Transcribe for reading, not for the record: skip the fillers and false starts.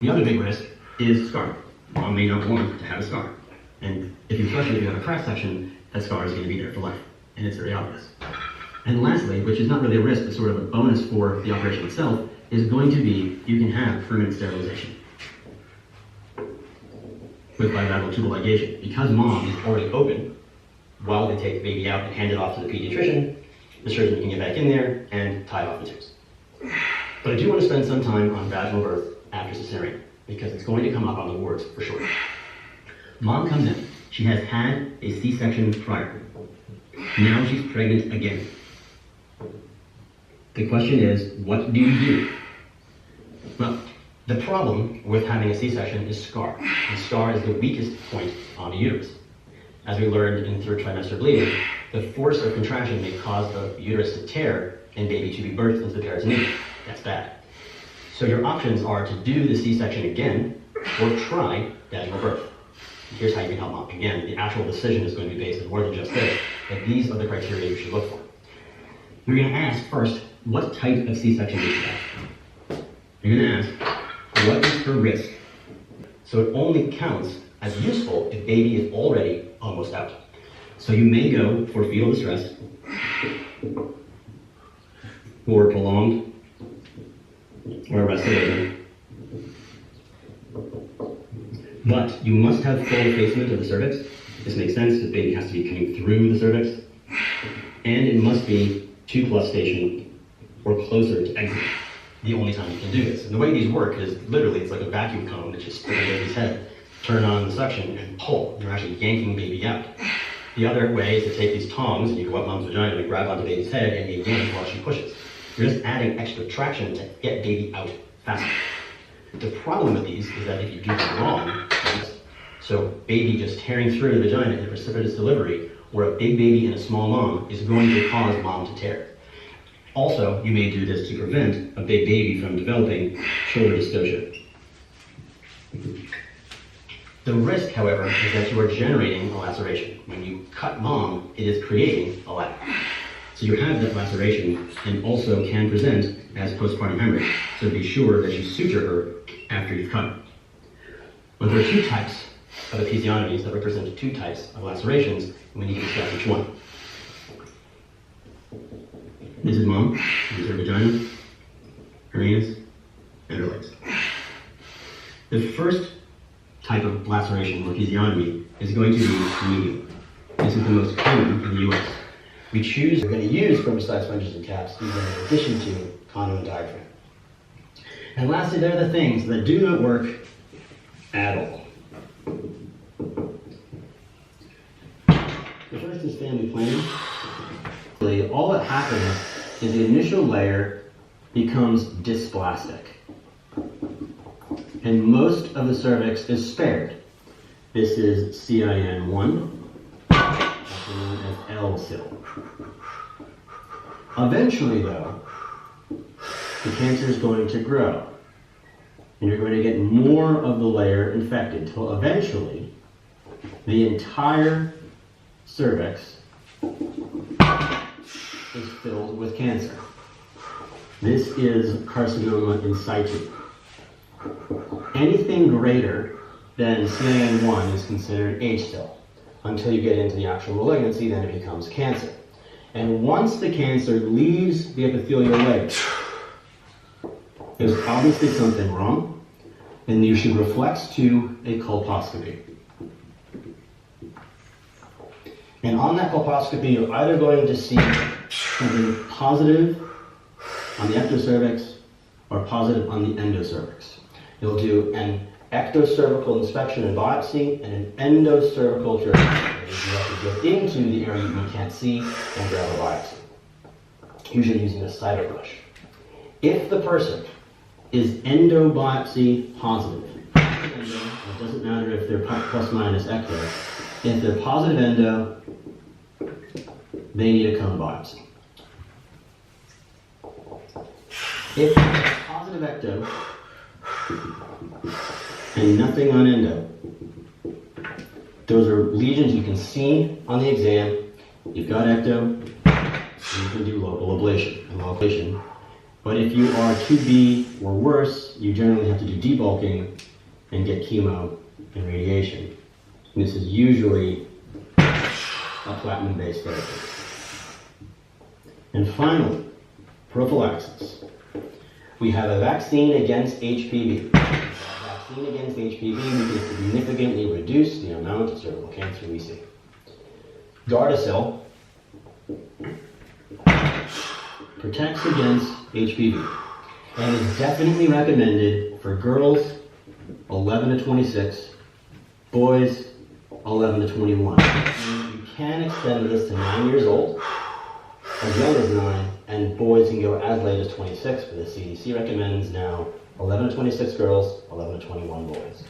The other big risk is scar. Mom may not want to have a scar. And especially if you have a cross section, that scar is going to be there for life. And it's very obvious. And lastly, which is not really a risk, but sort of a bonus for the operation itself, is going to be you can have permanent sterilization with bilateral tubal ligation. Because mom is already open, while they take the baby out and hand it off to the pediatrician, the surgeon can get back in there and tie off the tubes. But I do want to spend some time on vaginal birth after cesarean, because it's going to come up on the wards for sure. Mom comes in. She has had a C-section prior. Now she's pregnant again. The question is, what do you do? Well, the problem with having a C-section is scar. And scar is the weakest point on the uterus. As we learned in third trimester bleeding, the force of contraction may cause the uterus to tear and baby to be birthed into the peritoneum. That's bad. So your options are to do the C-section again or try vaginal birth. Here's how you can help mom. Again, the actual decision is going to be based on more than just this, but these are the criteria you should look for. You're going to ask first, what type of C-section did you have? You're going to ask, what is her risk? So it only counts as useful if baby is already almost out. So you may go for fetal distress or prolonged or arrested labor. But you must have full effacement of the cervix. This makes sense because baby has to be coming through the cervix. And it must be 2+ station or closer to exit. The only time you can do this. And the way these work is literally it's like a vacuum cone that just spins baby's head. Turn on the suction and pull. You're actually yanking baby out. The other way is to take these tongs and you go up mom's vagina and grab onto baby's head and you yank while she pushes. You're just adding extra traction to get baby out faster. The problem with these is that if you do them wrong, so baby just tearing through the vagina in a precipitous delivery, or a big baby and a small mom, is going to cause mom to tear. Also, you may do this to prevent a big baby from developing shoulder dystocia. The risk, however, is that you are generating a laceration. When you cut mom, it is creating a lap. So you have that laceration and also can present as postpartum hemorrhage. So be sure that you suture her after you've cut her. But there are two types of episiotomies that represent two types of lacerations, and we need to discuss each one. This is mom. This is her vagina, her anus, and her legs. The first type of laceration or episiotomy is going to be medial. This is the most common in the U.S. We're going to use spermicide sponges and caps, even in addition to condom and diaphragm. And lastly, there are the things that do not work at all. The first is family planning. All that happens is the initial layer becomes dysplastic. And most of the cervix is spared. This is CIN1, also known as L-sil. Eventually, though, the cancer is going to grow. And you're going to get more of the layer infected until eventually the entire cervix is filled with cancer. This is carcinoma in situ. Anything greater than CIN1 is considered H-cell. Until you get into the actual malignancy, then it becomes cancer. And once the cancer leaves the epithelial layer, there's obviously something wrong, and you should reflex to a colposcopy. And on that colposcopy, you're either going to see something positive on the ectocervix or positive on the endocervix. You'll do an ectocervical inspection and biopsy and an endocervical ultrasound. You have to go into the area you can't see and grab a biopsy, usually using a cider brush. If the person is endobiopsy positive, it doesn't matter if they're plus minus ecto, if they're positive endo, they need a cone biopsy. If it's positive ecto and nothing on endo, those are lesions you can see on the exam. You've got ecto, and you can do local ablation. And local ablation But if you are 2B or worse, you generally have to do debulking and get chemo and radiation. And this is usually a platinum-based therapy. And finally, prophylaxis. We have a vaccine against HPV. Vaccine against HPV, we can significantly reduce the amount of cervical cancer we see. Gardasil protects against HPV and is definitely recommended for girls 11 to 26, boys 11 to 21. You can extend this to 9 years old, as young as 9, and boys can go as late as 26, but the CDC recommends now 11 to 26 girls, 11 to 21 boys.